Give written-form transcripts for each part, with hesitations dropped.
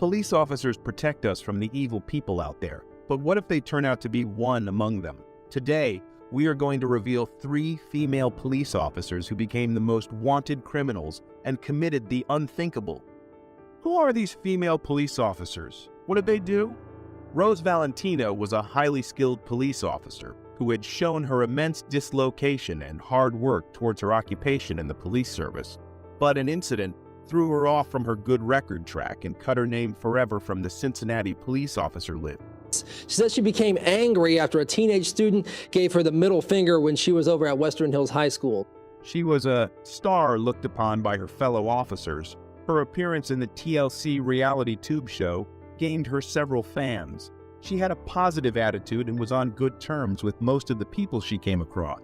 Police officers protect us from the evil people out there, but what if they turn out to be one among them? Today, we are going to reveal 3 female police officers who became the most wanted criminals and committed the unthinkable. Who are these female police officers? What did they do? Rose Valentino was a highly skilled police officer who had shown her immense dislocation and hard work towards her occupation in the police service. But an incident threw her off from her good record track and cut her name forever from the Cincinnati police officer list. She said she became angry after a teenage student gave her the middle finger when she was over at Western Hills High School. She was a star looked upon by her fellow officers. Her appearance in the TLC reality tube show gained her several fans. She had a positive attitude and was on good terms with most of the people she came across.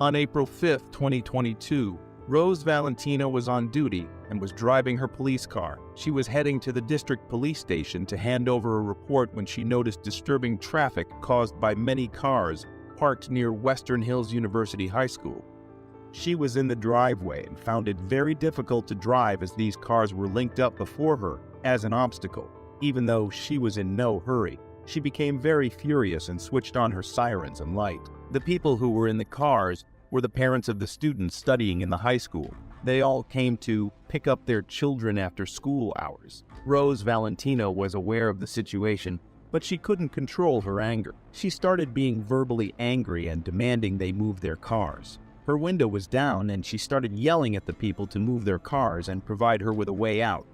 On April 5, 2022, Rose Valentino was on duty and was driving her police car. She was heading to the district police station to hand over a report when she noticed disturbing traffic caused by many cars parked near Western Hills University High School. She was in the driveway and found it very difficult to drive as these cars were linked up before her as an obstacle. Even though she was in no hurry, she became very furious and switched on her sirens and light. The people who were in the cars were the parents of the students studying in the high school. They all came to pick up their children after school hours. Rose Valentino was aware of the situation, but she couldn't control her anger. She started being verbally angry and demanding they move their cars. Her window was down and she started yelling at the people to move their cars and provide her with a way out.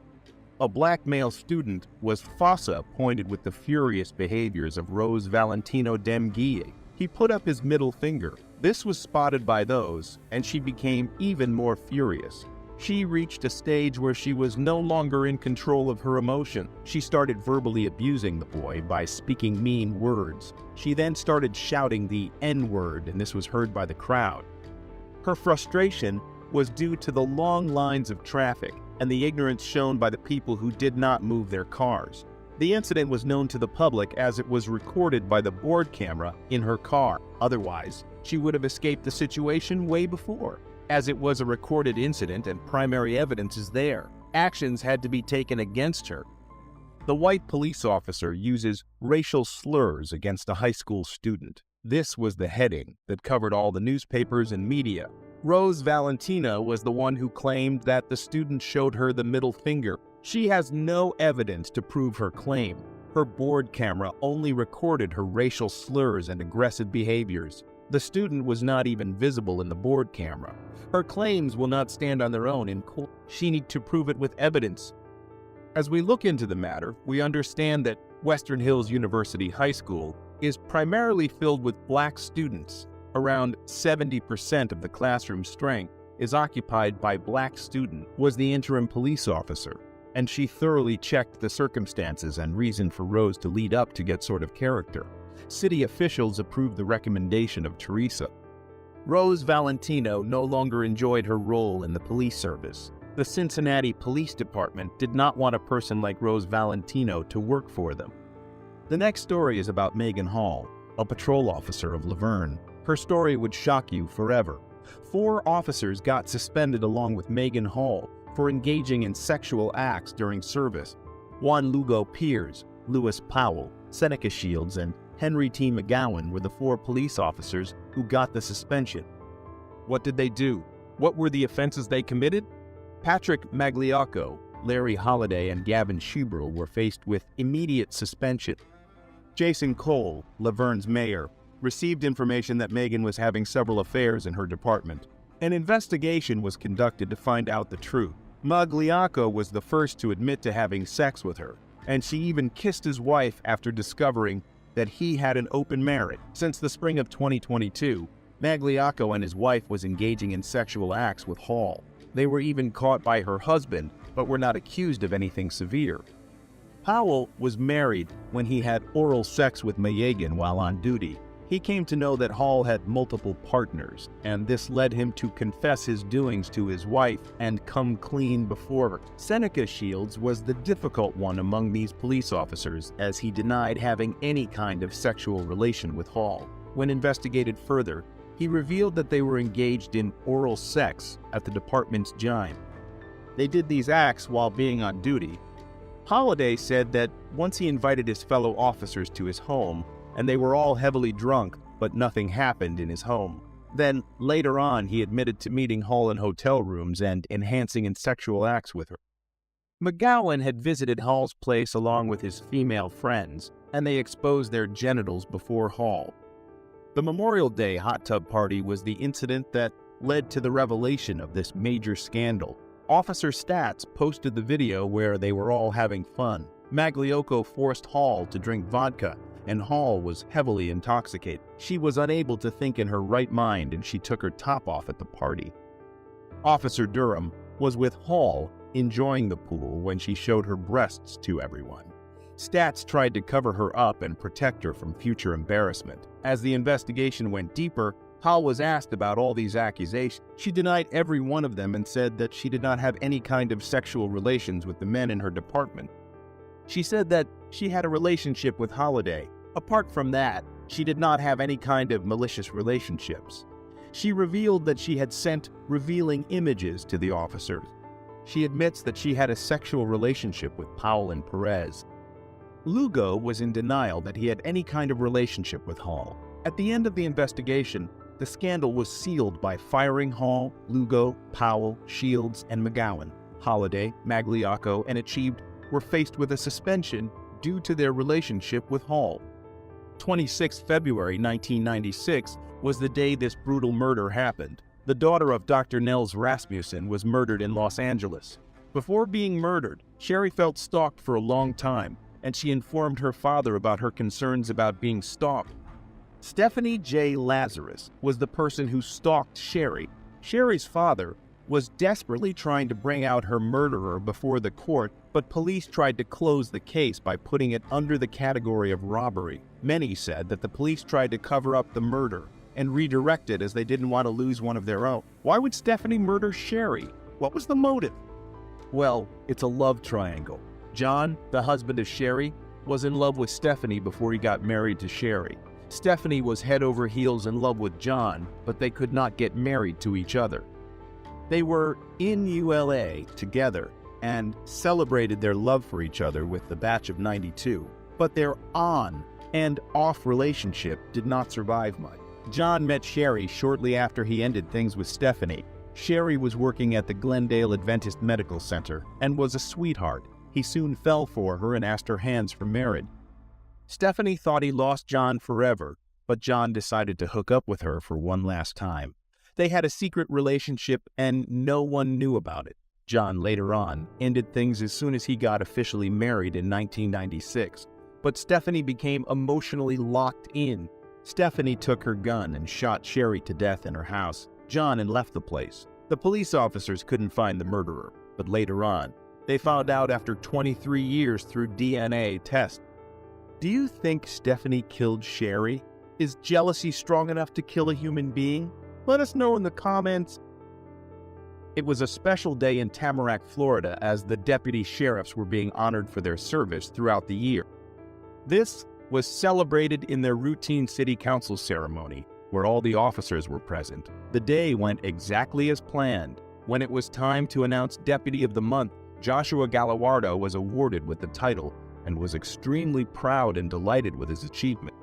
A black male student was fossa pointed with the furious behaviors of Rose Valentino Demguille. He put up his middle finger. This was spotted by those, and she became even more furious. She reached a stage where she was no longer in control of her emotion. She started verbally abusing the boy by speaking mean words. She then started shouting the N-word, and this was heard by the crowd. Her frustration was due to the long lines of traffic and the ignorance shown by the people who did not move their cars. The incident was known to the public as it was recorded by the board camera in her car. Otherwise, she would have escaped the situation way before. As it was a recorded incident and primary evidence is there, actions had to be taken against her. The white police officer uses racial slurs against a high school student. This was the heading that covered all the newspapers and media. Rose Valentino was the one who claimed that the student showed her the middle finger. She has no evidence to prove her claim. Her board camera only recorded her racial slurs and aggressive behaviors. The student was not even visible in the board camera. Her claims will not stand on their own in court. She needs to prove it with evidence. As we look into the matter, we understand that Western Hills University High School is primarily filled with black students. Around 70% of the classroom strength is occupied by black students, was the interim police officer, and she thoroughly checked the circumstances and reason for Rose to lead up to get sort of character. City officials approved the recommendation of Teresa. Rose Valentino no longer enjoyed her role in the police service. The Cincinnati Police Department did not want a person like Rose Valentino to work for them. The next story is about Megan Hall, a patrol officer of Laverne. Her story would shock you forever. 4 officers got suspended along with Megan Hall for engaging in sexual acts during service. Juan Lugo Piers, Lewis Powell, Seneca Shields, and Henry T. McGowan were the 4 police officers who got the suspension. What did they do? What were the offenses they committed? Patrick Magliocco, Larry Holliday, and Gavin Schuberl were faced with immediate suspension. Jason Cole, Laverne's mayor, received information that Megan was having several affairs in her department. An investigation was conducted to find out the truth. Magliocco was the first to admit to having sex with her, and she even kissed his wife after discovering that he had an open marriage. Since the spring of 2022, Magliocco and his wife was engaging in sexual acts with Hall. They were even caught by her husband, but were not accused of anything severe. Powell was married when he had oral sex with Megan while on duty. He came to know that Hall had multiple partners, and this led him to confess his doings to his wife and come clean before her. Seneca Shields was the difficult one among these police officers, as he denied having any kind of sexual relation with Hall. When investigated further, he revealed that they were engaged in oral sex at the department's gym. They did these acts while being on duty. Holliday said that once he invited his fellow officers to his home, and they were all heavily drunk, but nothing happened in his home. Then, later on, he admitted to meeting Hall in hotel rooms and enhancing in sexual acts with her. McGowan had visited Hall's place along with his female friends, and they exposed their genitals before Hall. The Memorial Day hot tub party was the incident that led to the revelation of this major scandal. Officer Stats posted the video where they were all having fun. Magliocco forced Hall to drink vodka, and Hall was heavily intoxicated. She was unable to think in her right mind, and she took her top off at the party. Officer Durham was with Hall enjoying the pool when she showed her breasts to everyone. Stats tried to cover her up and protect her from future embarrassment. As the investigation went deeper, Hall was asked about all these accusations. She denied every one of them and said that she did not have any kind of sexual relations with the men in her department. She said that she had a relationship with Holliday. Apart from that, she did not have any kind of malicious relationships. She revealed that she had sent revealing images to the officers. She admits that she had a sexual relationship with Powell and Perez. Lugo was in denial that he had any kind of relationship with Hall. At the end of the investigation, the scandal was sealed by firing Hall, Lugo, Powell, Shields, and McGowan. Holliday, Magliocco, and Achieved were faced with a suspension due to their relationship with Hall. 26 February 1996 was the day this brutal murder happened. The daughter of Dr. Nels Rasmussen was murdered in Los Angeles. Before being murdered, Sherry felt stalked for a long time, and she informed her father about her concerns about being stalked. Stephanie J. Lazarus was the person who stalked Sherry. Sherry's father was desperately trying to bring out her murderer before the court, but police tried to close the case by putting it under the category of robbery. Many said that the police tried to cover up the murder and redirect it as they didn't want to lose one of their own. Why would Stephanie murder Sherry? What was the motive? Well, it's a love triangle. John, the husband of Sherry, was in love with Stephanie before he got married to Sherry. Stephanie was head over heels in love with John, but they could not get married to each other. They were in ULA together and celebrated their love for each other with the batch of '92, but their on and off relationship did not survive much. John met Sherry shortly after he ended things with Stephanie. Sherry was working at the Glendale Adventist Medical Center and was a sweetheart. He soon fell for her and asked her hands for marriage. Stephanie thought he lost John forever, but John decided to hook up with her for one last time. They had a secret relationship and no one knew about it. John later on ended things as soon as he got officially married in 1996, but Stephanie became emotionally locked in. Stephanie took her gun and shot Sherry to death in her house. John and left the place. The police officers couldn't find the murderer, but later on, they found out after 23 years through DNA tests. Do you think Stephanie killed Sherry? Is jealousy strong enough to kill a human being? Let us know in the comments. It was a special day in Tamarack, Florida, as the deputy sheriffs were being honored for their service throughout the year. This was celebrated in their routine city council ceremony, where all the officers were present. The day went exactly as planned. When it was time to announce Deputy of the Month, Joshua Gallardo was awarded with the title and was extremely proud and delighted with his achievement.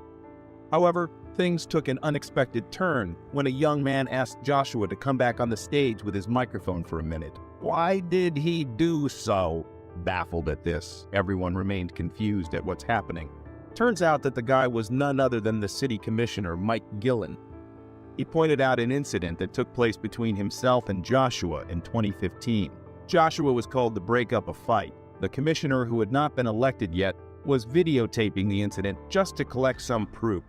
However, things took an unexpected turn when a young man asked Joshua to come back on the stage with his microphone for a minute. Why did he do so? Baffled at this, everyone remained confused at what's happening. Turns out that the guy was none other than the city commissioner, Mike Gillan. He pointed out an incident that took place between himself and Joshua in 2015. Joshua was called to break up a fight. The commissioner, who had not been elected yet, was videotaping the incident just to collect some proof.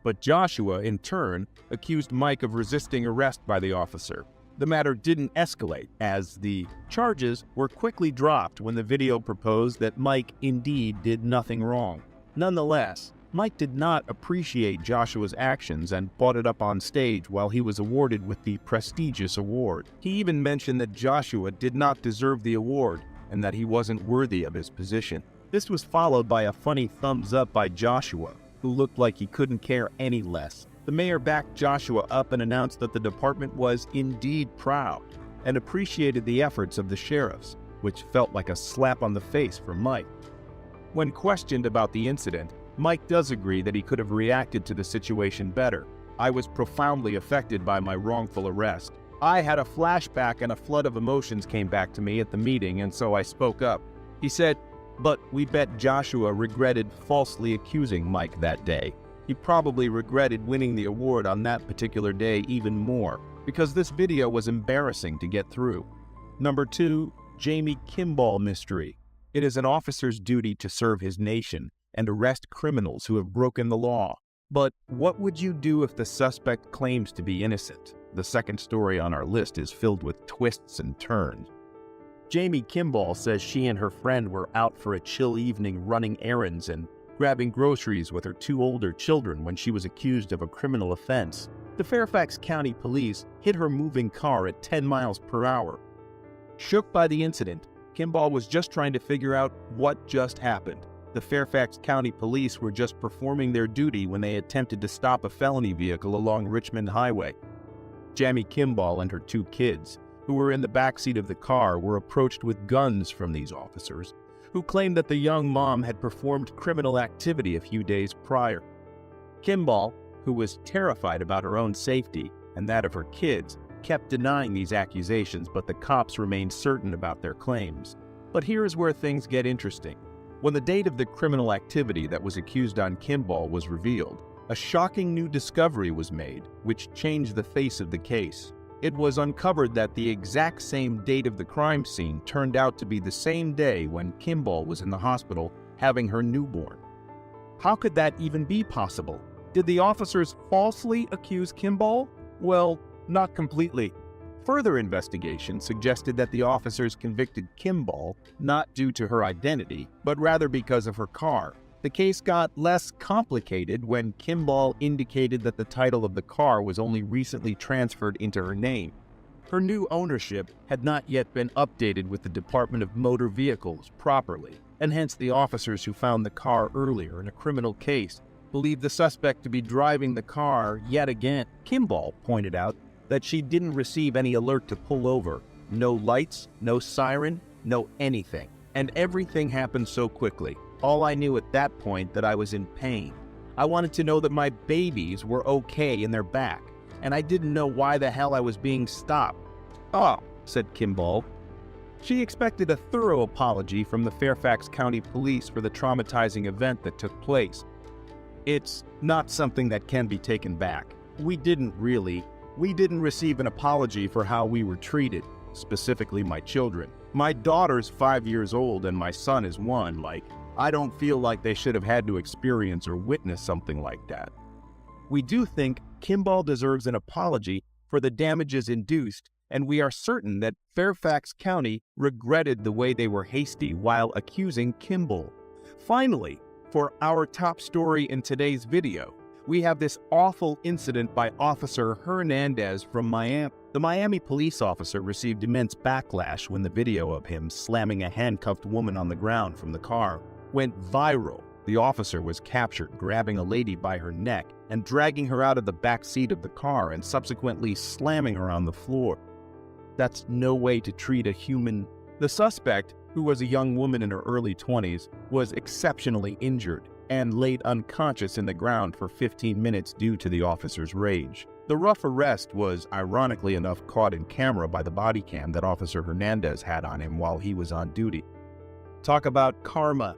But Joshua, in turn, accused Mike of resisting arrest by the officer. The matter didn't escalate, as the charges were quickly dropped when the video proposed that Mike indeed did nothing wrong. Nonetheless, Mike did not appreciate Joshua's actions and brought it up on stage while he was awarded with the prestigious award. He even mentioned that Joshua did not deserve the award and that he wasn't worthy of his position. This was followed by a funny thumbs up by Joshua, who looked like he couldn't care any less. The mayor backed Joshua up and announced that the department was indeed proud and appreciated the efforts of the sheriffs. which felt like a slap on the face for Mike. When questioned about the incident, Mike does agree that he could have reacted to the situation better. "I was profoundly affected by my wrongful arrest. I had a flashback and a flood of emotions came back to me at the meeting, and so I spoke up." He said, "But we bet Joshua regretted falsely accusing Mike that day. He probably regretted winning the award on that particular day even more, because this video was embarrassing to get through." Number 2, Jamie Kimball mystery. It is an officer's duty to serve his nation and arrest criminals who have broken the law. But what would you do if the suspect claims to be innocent? The second story on our list is filled with twists and turns. Jamie Kimball says she and her friend were out for a chill evening running errands and grabbing groceries with her 2 older children when she was accused of a criminal offense. The Fairfax County Police hit her moving car at 10 miles per hour. Shook by the incident, Kimball was just trying to figure out what just happened. The Fairfax County Police were just performing their duty when they attempted to stop a felony vehicle along Richmond Highway. Jamie Kimball and her 2 kids, who were in the backseat of the car, were approached with guns from these officers, who claimed that the young mom had performed criminal activity a few days prior. Kimball, who was terrified about her own safety and that of her kids, kept denying these accusations, but the cops remained certain about their claims. But here's where things get interesting. When the date of the criminal activity that was accused on Kimball was revealed, a shocking new discovery was made, which changed the face of the case. It was uncovered that the exact same date of the crime scene turned out to be the same day when Kimball was in the hospital having her newborn. How could that even be possible? Did the officers falsely accuse Kimball? Well, not completely. Further investigation suggested that the officers convicted Kimball not due to her identity, but rather because of her car. The case got less complicated when Kimball indicated that the title of the car was only recently transferred into her name. Her new ownership had not yet been updated with the Department of Motor Vehicles properly, and hence the officers who found the car earlier in a criminal case believed the suspect to be driving the car yet again. Kimball pointed out that she didn't receive any alert to pull over. No lights, no siren, no anything. And everything happened so quickly. All I knew at that point that I was in pain. I wanted to know that my babies were okay in their back, and I didn't know why the hell I was being stopped. "Oh," said Kimball. She expected a thorough apology from the Fairfax County Police for the traumatizing event that took place. "It's not something that can be taken back. We didn't receive an apology for how we were treated, specifically my children. My daughter's 5 years old and my son is 1, Mike. I don't feel like they should have had to experience or witness something like that." We do think Kimball deserves an apology for the damages induced, and we are certain that Fairfax County regretted the way they were hasty while accusing Kimball. Finally, for our top story in today's video, we have this awful incident by Officer Hernandez from Miami. The Miami police officer received immense backlash when the video of him slamming a handcuffed woman on the ground from the car went viral. The officer was captured grabbing a lady by her neck and dragging her out of the back seat of the car and subsequently slamming her on the floor. That's no way to treat a human. The suspect, who was a young woman in her early 20s, was exceptionally injured and laid unconscious in the ground for 15 minutes due to the officer's rage. The rough arrest was, ironically enough, caught in camera by the body cam that Officer Hernandez had on him while he was on duty. Talk about karma.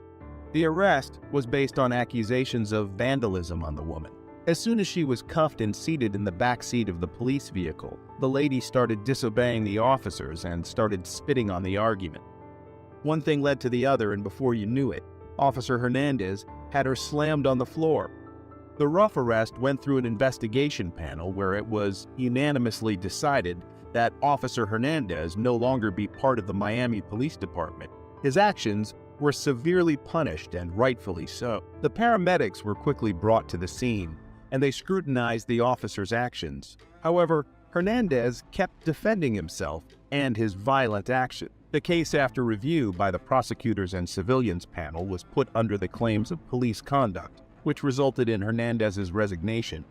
The arrest was based on accusations of vandalism on the woman. As soon as she was cuffed and seated in the back seat of the police vehicle, the lady started disobeying the officers and started spitting on the argument. One thing led to the other, and before you knew it, Officer Hernandez had her slammed on the floor. The rough arrest went through an investigation panel where it was unanimously decided that Officer Hernandez no longer be part of the Miami Police Department. His actions were severely punished, and rightfully so. The paramedics were quickly brought to the scene, and they scrutinized the officer's actions. However, Hernandez kept defending himself and his violent action. The case, after review by the prosecutors and civilians panel, was put under the claims of police conduct, which resulted in Hernandez's resignation.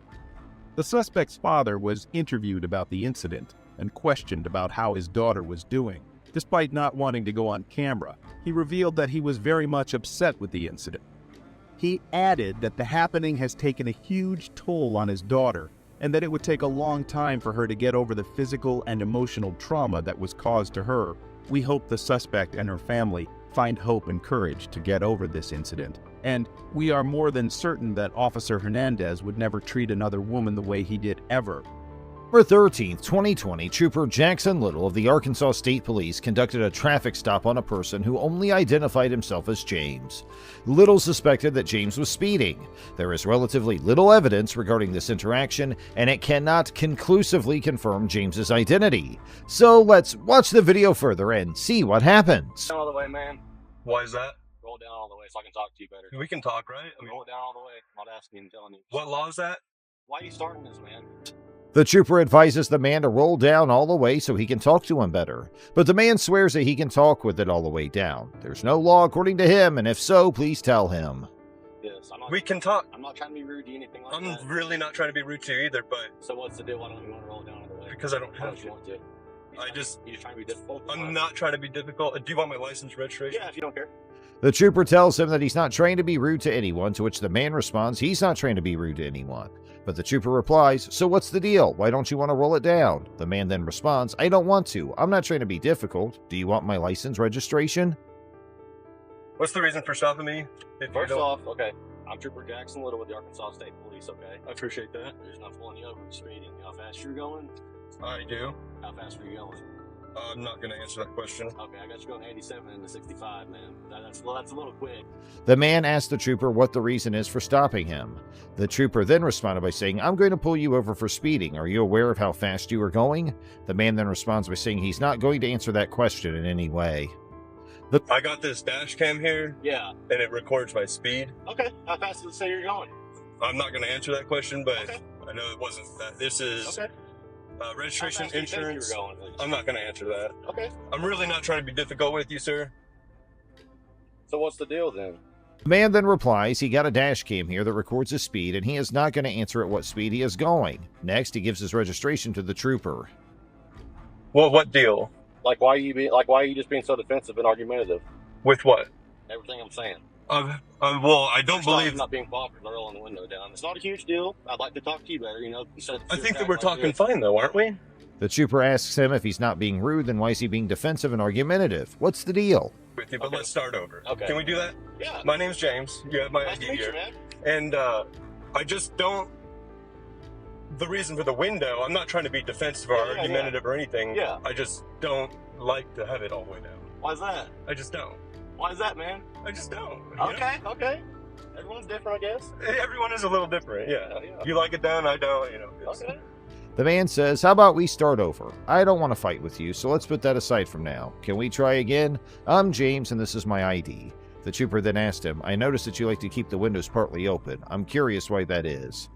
The suspect's father was interviewed about the incident and questioned about how his daughter was doing. Despite not wanting to go on camera, he revealed that he was very much upset with the incident. He added that the happening has taken a huge toll on his daughter and that it would take a long time for her to get over the physical and emotional trauma that was caused to her. We hope the suspect and her family find hope and courage to get over this incident. And we are more than certain that Officer Hernandez would never treat another woman the way he did ever. November 13th, 2020, Trooper Jackson Little of the Arkansas State Police conducted a traffic stop on a person who only identified himself as James. Little suspected that James was speeding. There is relatively little evidence regarding this interaction, and it cannot conclusively confirm James's identity. So let's watch the video further and see what happens. All the way, man. Why is that? Roll down all the way so I can talk to you better. We can talk, right? Roll it down all the way. I'm not asking you and telling you. What law is that? Why are you starting this, man? The trooper advises the man to roll down all the way so he can talk to him better. But the man swears that he can talk with it all the way down. There's no law according to him, and if so, please tell him. Yes, We can talk. I'm not trying to be rude to you, anything like that. I'm really not trying to be rude to you either, but So what's the deal? Why don't you want to roll it down all the way? because I don't Why have don't you to. want to? I just, You just trying to be difficult? I'm not trying to be difficult. Do you want my license registration? Yeah, if you don't care. The trooper tells him that he's not trying to be rude to anyone, to which the man responds he's not trying to be rude to anyone. But the trooper replies, so what's the deal? Why don't you want to roll it down? The man then responds, I don't want to. I'm not trying to be difficult. Do you want my license registration? What's the reason for stopping me? If you First don't- off, okay, I'm Trooper Jackson Little with the Arkansas State Police, okay? I appreciate that. The reason I'm pulling you over is speeding. You know how fast you're going? I do. How fast were you going? I'm not going to answer that question. Okay, I got you going 87 into 65, man. That's a little quick. The man asked the trooper what the reason is for stopping him. The trooper then responded by saying, I'm going to pull you over for speeding. Are you aware of how fast you are going? The man then responds by saying he's not going to answer that question in any way. I got this dash cam here, Yeah. and it records my speed. Okay, how fast does it say you're going? I'm not going to answer that question, but Okay. I know it wasn't that. This is Okay. registration, How fast do you think you insurance. were going, please? I'm not going to answer that. Okay. I'm really not trying to be difficult with you, sir. So what's the deal then? The man then replies he got a dash cam here that records his speed and he is not going to answer at what speed he is going. Next, he gives his registration to the trooper. Well, what deal? Like why are you just being so defensive and argumentative? With what? Everything I'm saying. Well, I don't First off, believe. I'm not being popular, rolling the window down. It's not a huge deal. I'd like to talk to you better, you know. Instead of I think that we're like talking this. fine, though, aren't we? The trooper asks him if he's not being rude, then why is he being defensive and argumentative? What's the deal? With you, but Okay. let's start over. Okay. Can we do that? Yeah. My name's James. You have my Nice to ID meet you, here. man. And I just don't. The reason for the window, I'm not trying to be defensive or Yeah, argumentative or anything. Yeah. I just don't like to have it all the way down. Why's that? I just don't. Why is that, man? I just don't. you know? Okay. Everyone's different, I guess. Everyone is a little different, yeah. Yeah. You like it down, I don't, you know. it's- Okay. The man says, how about we start over? I don't want to fight with you, so let's put that aside from now. Can we try again? I'm James and this is my ID. The trooper then asked him, I noticed that you like to keep the windows partly open. I'm curious why that is.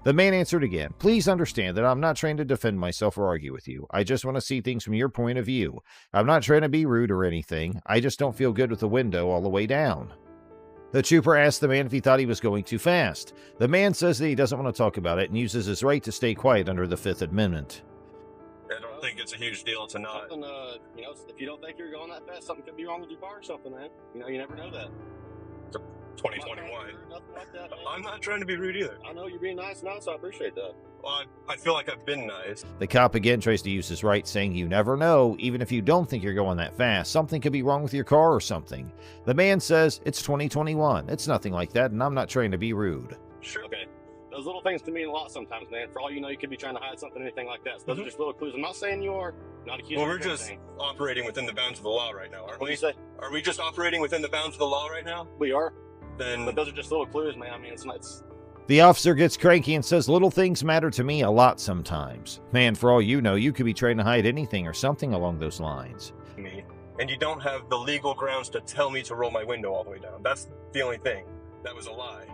The man answered again, please understand that I'm not trying to defend myself or argue with you. I just want to see things from your point of view. I'm not trying to be rude or anything. I just don't feel good with the window all the way down. The trooper asked the man if he thought he was going too fast. The man says that he doesn't want to talk about it and uses his right to stay quiet under the Fifth Amendment. I don't think it's a huge deal to not. Something, you know, if you don't think you're going that fast, something could be wrong with your car or something, man. You know, you never know that. 2021. Nothing like that, man. I'm not trying to be rude either. I know you're being nice now, so I appreciate that. Well, I feel like I've been nice. The cop again tries to use his right, saying you never know, even if you don't think you're going that fast, something could be wrong with your car or something. The man says, it's 2021, it's nothing like that, and I'm not trying to be rude. Sure. Okay. Those little things can mean a lot sometimes, man. For all you know, you could be trying to hide something, anything like that. So those are just little clues. I'm not saying you are. Not accusing Well, you we're of just anything. operating within the bounds of the law right now, aren't What do we? you say? Are we just operating within the bounds of the law right now? We are. Then But those are just little clues, man. I mean, it's not. The officer gets cranky and says little things matter to me a lot sometimes. Man, for all you know, you could be trying to hide anything or something along those lines. me. And you don't have the legal grounds to tell me to roll my window all the way down. That's the only thing. That was a lie.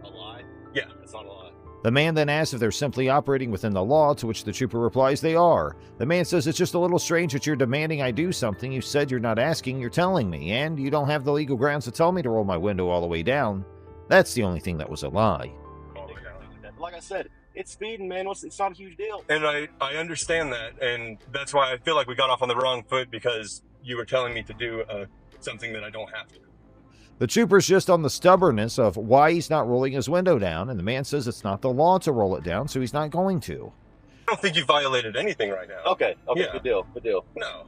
A lie? Yeah. It's not a lie. The man then asks if they're simply operating within the law, to which the trooper replies they are. The man says it's just a little strange that you're demanding I do something you said you're not asking, you're telling me, and you don't have the legal grounds to tell me to roll my window all the way down. That's the only thing that was a lie. All the way down. Like I said, It's speeding, man. It's not a huge deal. And I understand that, and that's why I feel like we got off on the wrong foot, because you were telling me to do something that I don't have to. The trooper's just on the stubbornness of why he's not rolling his window down, and the man says it's not the law to roll it down, so he's not going to. I don't think you violated anything right now. Okay, Yeah. good deal. No,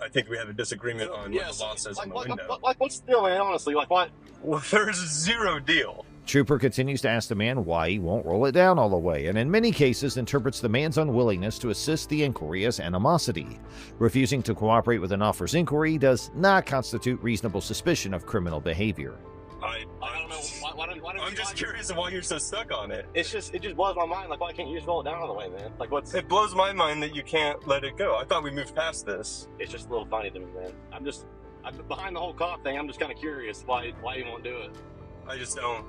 I think we have a disagreement on what the law says on the window. What's the deal, man? Honestly, what? Well, there's zero deal. Trooper continues to ask the man why he won't roll it down all the way, and in many cases interprets the man's unwillingness to assist the inquiry as animosity. Refusing to cooperate with an officer's inquiry does not constitute reasonable suspicion of criminal behavior. I don't know. Why don't I'm you just like curious of why you're so stuck on it. it just blows my mind. Like, why can't you just roll it down all the way, man? Like, what's? It blows my mind that you can't let it go. I thought we moved past this. It's just a little funny to me, man. I'm behind the whole cop thing. I'm just kind of curious why you won't do it. I just don't.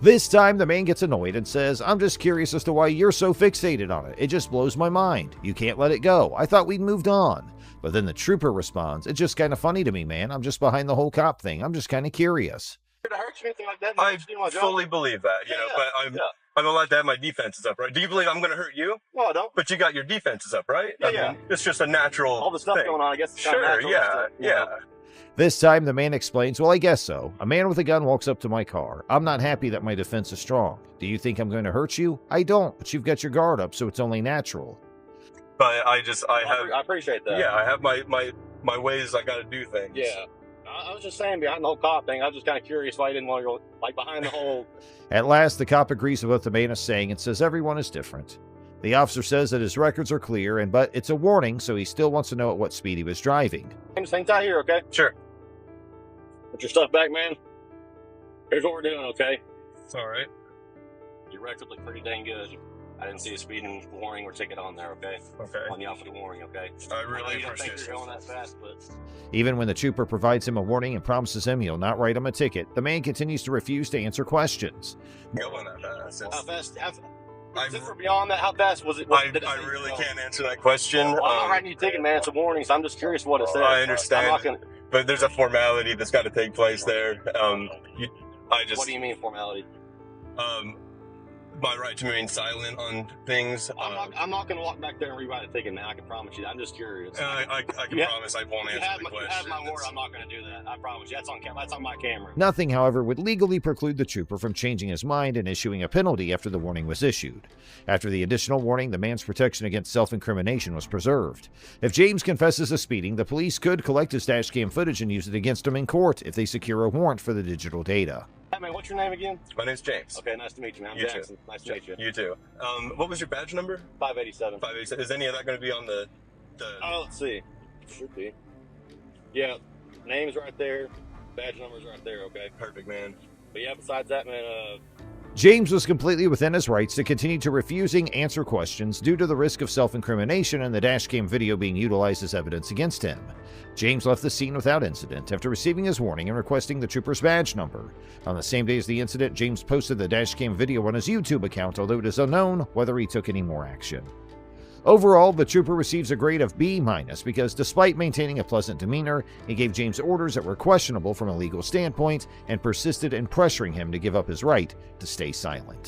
This time, the man gets annoyed and says, "I'm just curious as to why you're so fixated on it. It just blows my mind. You can't let it go. I thought we'd moved on." But then the trooper responds, "It's just kind of funny to me, man. I'm just behind the whole cop thing. I'm just kind of curious." To hurt you, anything like that? Man, I just do my job. fully believe that, you know, but I'm allowed to have my defenses up, right? Do you believe I'm going to hurt you? No, I don't. But you got your defenses up, right? Yeah, I yeah. mean, it's just a natural All the stuff thing. going on, I guess. It's Sure, natural, yeah, you know? This time, the man explains, "Well, I guess so. A man with a gun walks up to my car. I'm not happy that my defense is strong. Do you think I'm going to hurt you? I don't, but you've got your guard up, so it's only natural." But I appreciate that. Yeah, I have my ways I got to do things. Yeah. I was just saying, behind the whole cop thing, I was just kind of curious why you didn't want to go, like, behind the whole... At last, the cop agrees with what the man is saying and says everyone is different. The officer says that his records are clear, but it's a warning, so he still wants to know at what speed he was driving. Hang tight here, okay? Sure. Put your stuff back, man. Here's what we're doing, okay? It's all right. Your record looked pretty dang good. I didn't see a speeding warning or ticket on there, okay? Okay. On the officer warning, okay? I know really you don't think appreciate you're it. going that fast, but... Even when the trooper provides him a warning and promises him he'll not write him a ticket, the man continues to refuse to answer questions. Going that fast. How fast? I'm- If we're beyond that, how fast was it? I really can't answer that question. Well, I'm not writing you a ticket, man. It's a warning, so I'm just curious what it says. I understand. I'm not gonna... But there's a formality that's got to take place there. What do you mean formality? My right to remain silent on things. I'm not going to walk back there and rewrite a ticket, man. I can promise you that. I'm just curious. I can promise I won't answer the question. You have my word. I'm not going to do that. I promise you. That's on camera. That's on my camera. Nothing, however, would legally preclude the trooper from changing his mind and issuing a penalty after the warning was issued. After the additional warning, the man's protection against self-incrimination was preserved. If James confesses to speeding, the police could collect his dash cam footage and use it against him in court if they secure a warrant for the digital data. Hey, man, what's your name again? My name's James. Okay, nice to meet you, man. I'm You Jackson. too. Nice to meet you. You too. What was your badge number? 587. 587. Is any of that going to be on the... Oh, let's see. Should be. Yeah, name's right there. Badge number's right there, okay? Perfect, man. But yeah, besides that, man, James was completely within his rights to continue to refusing answer questions due to the risk of self-incrimination and the dashcam video being utilized as evidence against him. James left the scene without incident after receiving his warning and requesting the trooper's badge number. On the same day as the incident, James posted the dashcam video on his YouTube account, although it is unknown whether he took any more action. Overall, the trooper receives a grade of B- because despite maintaining a pleasant demeanor, he gave James orders that were questionable from a legal standpoint and persisted in pressuring him to give up his right to stay silent.